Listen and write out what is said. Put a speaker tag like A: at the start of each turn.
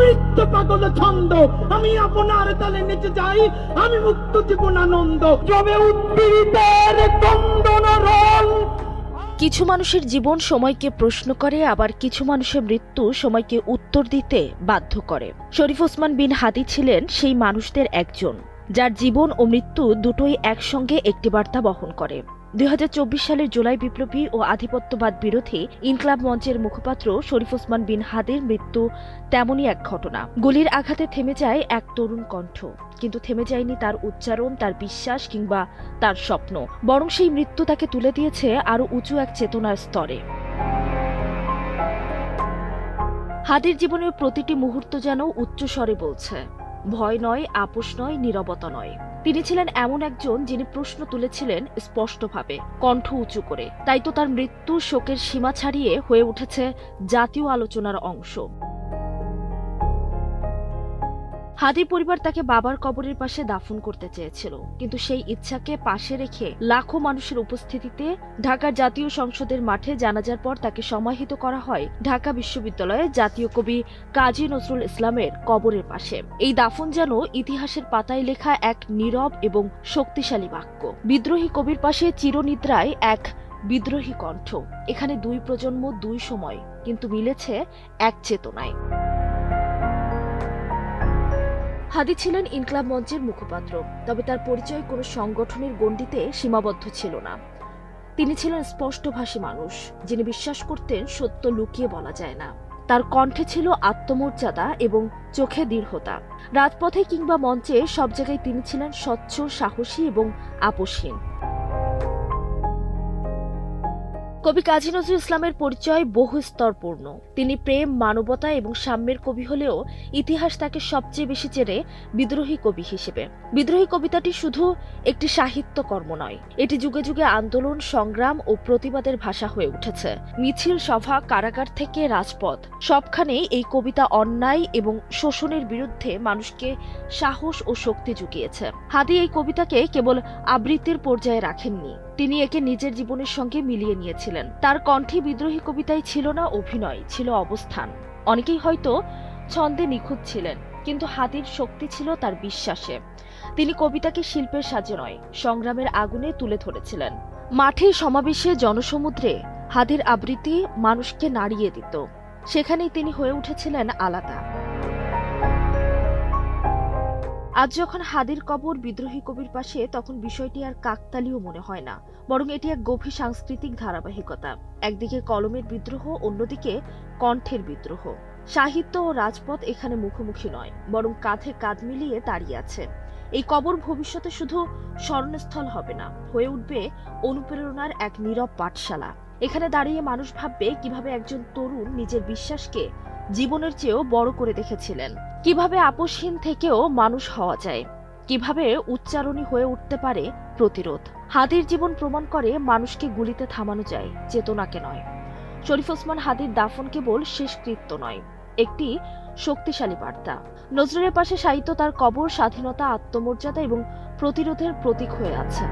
A: মৃত্যু পাগল ছন্দ, আমি আপনার তালে নেচে যাই, আমি মুক্ত জীবন আনন্দ, জমে উদ্ভিদের কন্দন রোল।
B: কিছু মানুষের জীবন সময়কে প্রশ্ন করে, আবার কিছু মানুষের মৃত্যু সময়কে উত্তর দিতে বাধ্য করে। শরীফ ওসমান বিন হাদি ছিলেন সেই মানুষদের একজন, যার জীবন ও মৃত্যু দুটোই একসঙ্গে একটি বার্তা বহন করে। 2024 সালের জুলাই বিপ্লবী ও আধিপত্যবাদ বিরোধী ইনকলাব মঞ্চের মুখপাত্র শরীফ ওসমান বিন হাদির মৃত্যু তেমনই এক ঘটনা। গুলির আঘাতে থেমে যায় এক তরুণ কণ্ঠ, কিন্তু থেমে যায়নি তার উচ্চারণ, তার বিশ্বাস কিংবা তার স্বপ্ন। বরং সেই মৃত্যু তাকে তুলে দিয়েছে আরও উঁচু এক চেতনার স্তরে। হাদির জীবনের প্রতিটি মুহূর্ত যেন উচ্চস্বরে বলছে, ভয় নয়, আপোষ নয়, নীরবতা নয়। তিনি ছিলেন এমন একজন যিনি প্রশ্ন তুলেছিলেন স্পষ্টভাবে, কণ্ঠ উঁচু করে। তাই তো তার মৃত্যু শোকের সীমা ছাড়িয়ে হয়ে উঠেছে জাতীয় আলোচনার অংশ। হাদির পরিবার তাকে বাবার কবরের পাশে দাফন করতে চেয়েছিল, কিন্তু সেই ইচ্ছাকে পাশে রেখে লাখো মানুষের উপস্থিতিতে ঢাকার জাতীয় সংসদের মাঠে জানাজার পর তাকে সমাহিত করা হয় ঢাকা বিশ্ববিদ্যালয়ে জাতীয় কবি কাজী নজরুল ইসলামের কবরের পাশে। এই দাফন যেন ইতিহাসের পাতায় লেখা এক নীরব এবং শক্তিশালী বাক্য। বিদ্রোহী কবির পাশে চিরনিদ্রায় এক বিদ্রোহী কণ্ঠ। এখানে দুই প্রজন্ম, দুই সময়, কিন্তু মিলেছে এক চেতনায়। হাদি ছিলেন ইনকলাব মঞ্চের মুখপাত্র, তবে তার পরিচয় কোনো সংগঠনের গণ্ডিতে সীমাবদ্ধ ছিল না। তিনি ছিলেন স্পষ্টভাষী মানুষ, যিনি বিশ্বাস করতেন সত্য লুকিয়ে বলা যায় না। তার কণ্ঠে ছিল আত্মমর্যাদা এবং চোখে দৃঢ়তা। রাজপথে কিংবা মঞ্চে সব জায়গায় তিনি ছিলেন স্বচ্ছ, সাহসী এবং আপোষহীন। কবি কাজী নজরুল ইসলামের পরিচয় বহু স্তরপূর্ণ। তিনি প্রেম, মানবতা এবং সাম্যের কবি হলেও ইতিহাস তাকে সবচেয়ে বেশি চেনে বিদ্রোহী কবি হিসেবে। বিদ্রোহী কবিতাটি শুধু একটি সাহিত্যকর্ম নয়, এটি যুগে যুগে আন্দোলন, সংগ্রাম ও প্রতিবাদের ভাষা হয়ে উঠেছে। মিছিল, সভা, কারাগার থেকে রাজপথ, সবখানেই এই কবিতা অন্যায় এবং শোষণের বিরুদ্ধে মানুষকে সাহস ও শক্তি জুগিয়েছে। হাদি এই কবিতাকে কেবল আবৃত্তির পর্যায়ে রাখেননি, তিনি একে নিজের জীবনের সঙ্গে মিলিয়ে নিয়েছিলেন। তার কণ্ঠে বিদ্রোহী কবিতায় ছিল না অভিনয়, ছিল অবস্থান। অনেকেই হয়তো ছন্দে নিখুঁত ছিলেন, কিন্তু হাদির শক্তি ছিল তার বিশ্বাসে। তিনি কবিতাকে শিল্পের সাজে নয়, সংগ্রামের আগুনে তুলে ধরেছিলেন। মাঠে, সমাবেশে, জনসমুদ্রে হাদির আবৃত্তি মানুষকে নাড়িয়ে দিত। সেখানেই তিনি হয়ে উঠেছিলেন আলাদা। আজ যখন হাদির কবর বিদ্রোহী কবির পাশে, তখন বিষয়টি আর কাকতালীয় মনে হয় না, বরং এটি এক গভীর সাংস্কৃতিক ধারাবাহিকতা। একদিকে কলমের বিদ্রোহ, অন্যদিকে কণ্ঠের বিদ্রোহ। সাহিত্য ও রাজপথ এখানে মুখোমুখি নয়, বরং কাঁধে কাঁধ মিলিয়ে দাঁড়িয়ে আছে। এই কবর ভবিষ্যতে শুধু স্মরণস্থল হবে না, হয়ে উঠবে অনুপ্রেরণার এক নীরব পাঠশালা। এখানে দাঁড়িয়ে মানুষ ভাববে কিভাবে একজন তরুণ নিজের বিশ্বাসকে জীবনের চেয়েও বড় করে দেখেছিলেন, কিভাবে আপোষহীন থেকেও মানুষ হওয়া যায়, কিভাবে উচ্চারণী হয়ে উঠতে পারে প্রতিরোধ। হাদির জীবন প্রমাণ করে মানুষকে গুলিতে থামানো যায়, চেতনাকে নয়। শরীফ ওসমান হাদির দাফন কেবল শেষকৃত্য নয়, একটি শক্তিশালী বার্তা। নজরুলের পাশে সাহিত্য তার কবর, স্বাধীনতা, আত্মমর্যাদা এবং প্রতিরোধের প্রতীক হয়ে আছে।